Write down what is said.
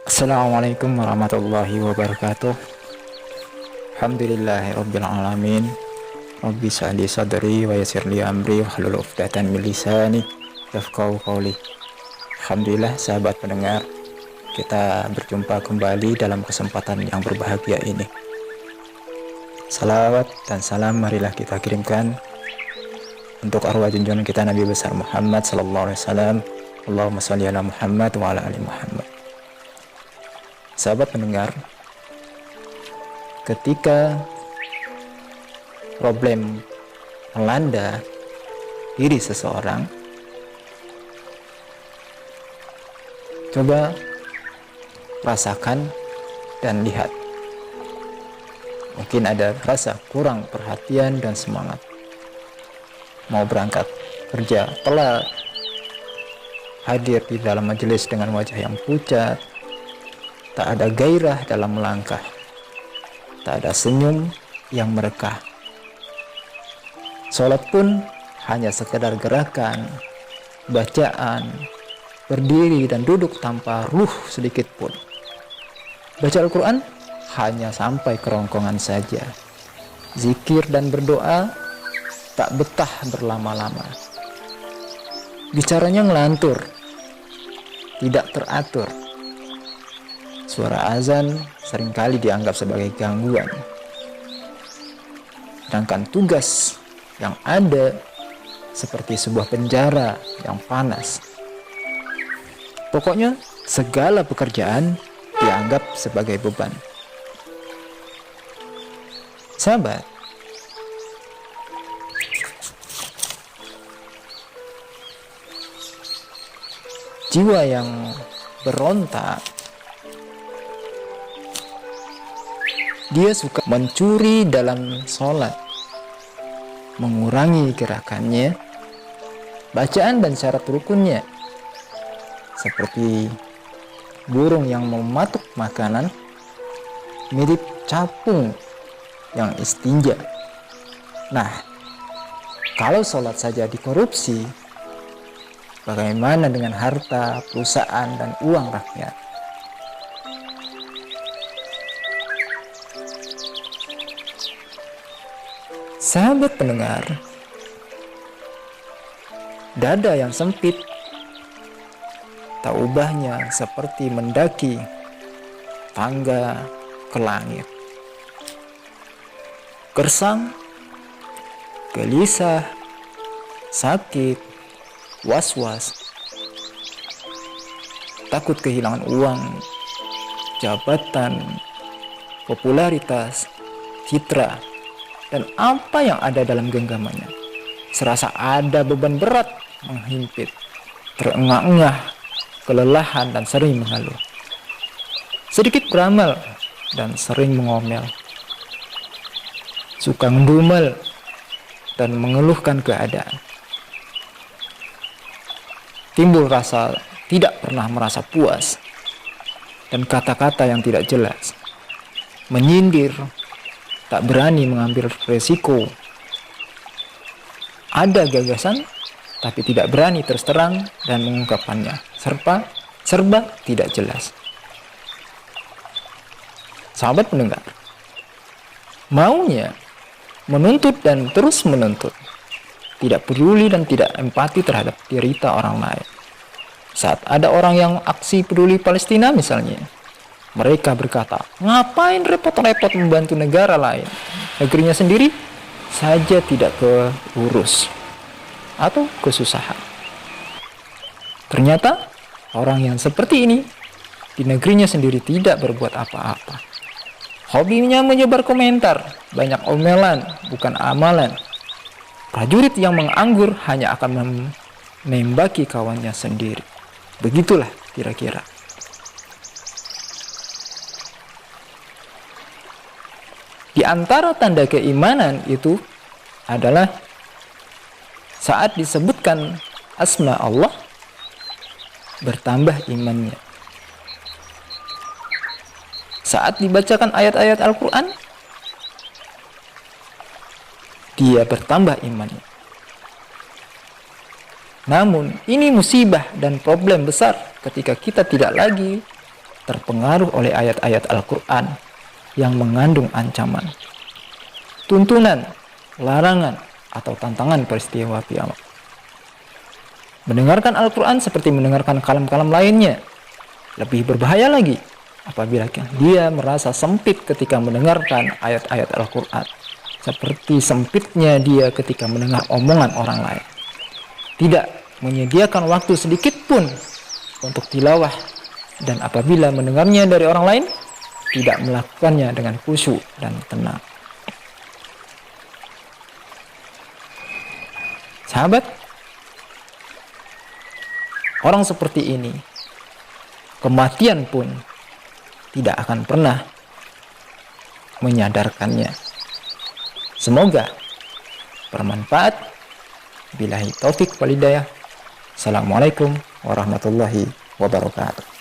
Assalamualaikum warahmatullahi wabarakatuh. Alhamdulillahirabbil alamin. Rabbi shrah li sadri wa yassir li amri wahlul 'uqdatam min lisani yafqahu qawli. Alhamdulillah sahabat pendengar, kita berjumpa kembali dalam kesempatan yang berbahagia ini. Salawat dan salam marilah kita kirimkan untuk arwah junjungan kita Nabi besar Muhammad sallallahu alaihi wasallam. Allahumma shalli ala Muhammad wa ala ali Muhammad. Sahabat pendengar, ketika problem melanda diri seseorang, coba rasakan dan lihat. Mungkin ada rasa kurang perhatian dan semangat. Mau berangkat kerja telat, hadir di dalam majelis dengan wajah yang pucat, tak ada gairah dalam melangkah, tak ada senyum yang merekah. Sholat pun hanya sekedar gerakan, bacaan, berdiri dan duduk tanpa ruh sedikit pun. Baca Al-Quran hanya sampai kerongkongan saja. Zikir dan berdoa tak betah berlama-lama. Bicaranya ngelantur, tidak teratur. Suara azan seringkali dianggap sebagai gangguan. Sedangkan tugas yang ada seperti sebuah penjara yang panas. Pokoknya segala pekerjaan dianggap sebagai beban. Sahabat, jiwa yang berontak, dia suka mencuri dalam sholat, mengurangi gerakannya, bacaan dan syarat rukunnya, seperti burung yang mematuk makanan, mirip capung yang istinja. Nah, kalau sholat saja dikorupsi, bagaimana dengan harta, perusahaan, dan uang rakyat? Sahabat pendengar, dada yang sempit tak ubahnya seperti mendaki tangga ke langit. Gersang, gelisah, sakit, was-was, takut kehilangan uang, jabatan, popularitas, citra, dan apa yang ada dalam genggamannya. Serasa ada beban berat menghimpit, terengah-engah, kelelahan dan sering mengeluh. Sedikit beramal dan sering mengomel. Suka ngedumel dan mengeluhkan keadaan. Timbul rasa tidak pernah merasa puas dan kata-kata yang tidak jelas. Menyindir, tak berani mengambil resiko. Ada gagasan tapi tidak berani terus terang dan mengungkapkannya. Serba tidak jelas. Sahabat pendengar, maunya menuntut dan terus menuntut, tidak peduli dan tidak empati terhadap derita orang lain. Saat ada orang yang aksi peduli Palestina misalnya, mereka berkata, ngapain repot-repot membantu negara lain? Negerinya sendiri saja tidak keurus atau kesusahan. Ternyata orang yang seperti ini di negerinya sendiri tidak berbuat apa-apa. Hobinya menyebar komentar, banyak omelan, bukan amalan. Prajurit yang menganggur hanya akan menembaki kawannya sendiri. Begitulah kira-kira. Di antara tanda keimanan itu adalah saat disebutkan asma Allah, bertambah imannya. Saat dibacakan ayat-ayat Al-Quran, dia bertambah imannya. Namun ini musibah dan problem besar ketika kita tidak lagi terpengaruh oleh ayat-ayat Al-Quran yang mengandung ancaman, tuntunan, larangan, atau tantangan peristiwa kiamat. Mendengarkan Al-Quran seperti mendengarkan kalam-kalam lainnya. Lebih berbahaya lagi apabila dia merasa sempit ketika mendengarkan ayat-ayat Al-Quran, seperti sempitnya dia ketika mendengar omongan orang lain. Tidak menyediakan waktu sedikit pun untuk tilawah, dan apabila mendengarnya dari orang lain, tidak melakukannya dengan khusyuk dan tenang. Sahabat, orang seperti ini, kematian pun tidak akan pernah menyadarkannya. Semoga bermanfaat. Billahi taufik wal hidayah. Assalamualaikum warahmatullahi wabarakatuh.